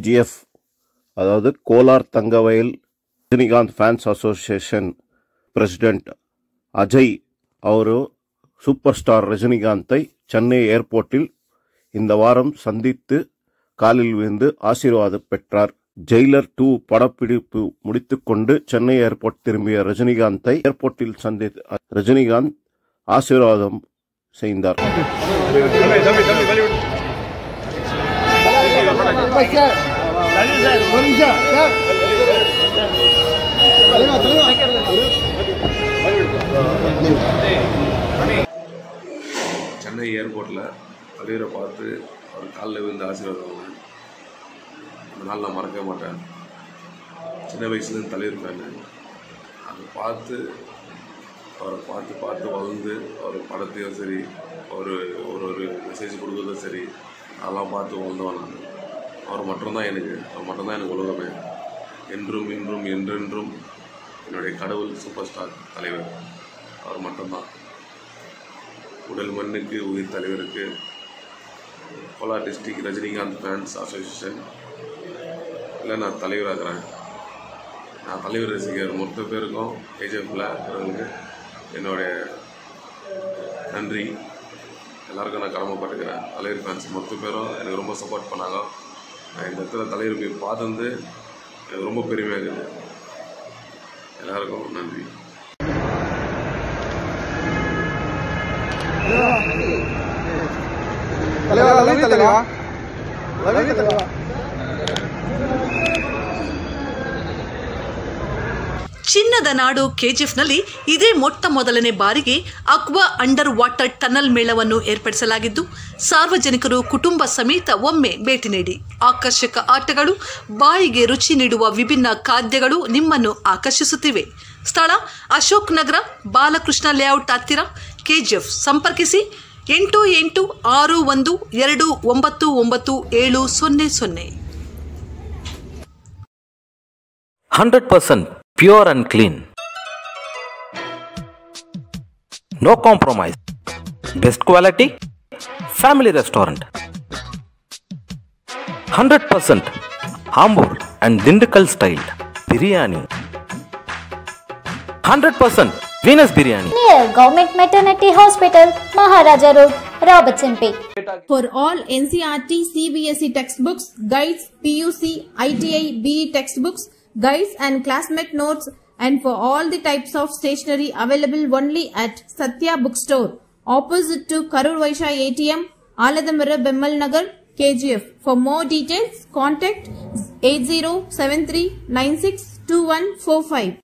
KGF அதாவது Kolar Thangavayal Rajinikanth fans association president Ajay அவரு super star ரஜினிகாந்தை சென்னை ஏர்போர்ட்டில் இந்த வாரம் சந்தித்து காலில் விழுந்து ஆசீர்வாதம் பெற்றார். ஜெயிலர் 2 படப்பிடிப்பு முடித்துக்கொண்டு சென்னை ஏர்போர்ட் திரும்பிய ரஜினிகாந்தை ஏர்போர்ட்டில் சந்தித்து ரஜினிகாந்த் ஆசீர்வாதம் செய்தார். சென்னை ஏர்போர்ட்டில் தலைவரை பார்த்து அவர் காலில் விழுந்து ஆசீர்வாதம் அந்த நாள் நான் மறக்கவே மாட்டேன். சின்ன வயசுலேருந்து தலைவர் ஃபேனு. அதை பார்த்து அவரை பார்த்து வளர்ந்து அவர் படத்தையும் சரி ஒரு மெசேஜ் கொடுக்குறதும் சரி அதெல்லாம் பார்த்து வளர்ந்தவன் நான். அவர் மட்டும்தான் எனக்கு உலகமே. என்றும் இன்றும் என்றென்றும் என்னுடைய கடவுள் சூப்பர் ஸ்டார் தலைவர் அவர் மட்டும்தான். உடல் மண்ணுக்கு உயிர் தலைவருக்கு Kolar district Rajinikanth fans association இல்லை நான் தலைவராகிறேன். நான் தலைவர் ரசிகர் மொத்த பேருக்கும் KGFல இருக்கிறவங்களுக்கு என்னுடைய நன்றி. எல்லாருக்கும் நான் கடமைப்பட்டுக்கிறேன். தலைவர் ஃபேன்ஸ் மொத்த பேரும் எனக்கு ரொம்ப சப்போர்ட் பண்ணாங்க. நான் இந்த இடத்துல தலைவர் போய் பார்த்து எனக்கு ரொம்ப பெருமையாக இருக்குது. எல்லாருக்கும் நன்றி. ಚಿನ್ನದ ನಾಡು KGFನಲ್ಲಿ ಇದೇ ಮೊಟ್ಟ ಮೊದಲನೇ ಬಾರಿಗೆ ಅಕ್ವಾ ಅಂಡರ್ ವಾಟರ್ ಟನಲ್ ಮೇಳವನ್ನು ಏರ್ಪಡಿಸಲಾಗಿದ್ದು ಸಾರ್ವಜನಿಕರು ಕುಟುಂಬ ಸಮೇತ ಒಮ್ಮೆ ಭೇಟಿ ನೀಡಿ ಆಕರ್ಷಕ ಆಟಗಳು, ಬಾಯಿಗೆ ರುಚಿ ನೀಡುವ ವಿಭಿನ್ನ ಖಾದ್ಯಗಳು ನಿಮ್ಮನ್ನು ಆಕರ್ಷಿಸುತ್ತಿವೆ. ಸ್ಥಳ ಅಶೋಕ್ ನಗರ, ಬಾಲಕೃಷ್ಣ ಲೇಔಟ್ ಹತ್ತಿರ, KGF. ಸಂಪರ್ಕಿಸಿ 8861299700. 100% pure and clean. No compromise. Best quality. Family restaurant. 100% Ambur and Dindigul style biryani. 100% Venus biryani. Near Government Maternity Hospital, Maharaja Road, Robertson Bay. For all NCERT, CBSE textbooks, guides, PUC, ITI, BE textbooks, guides and classmate notes, and for all the types of stationery available only at Satya Bookstore, opposite to Karur Vaishya ATM, Aladamara Bemmal Nagar, KGF. For more details, contact 8073962145.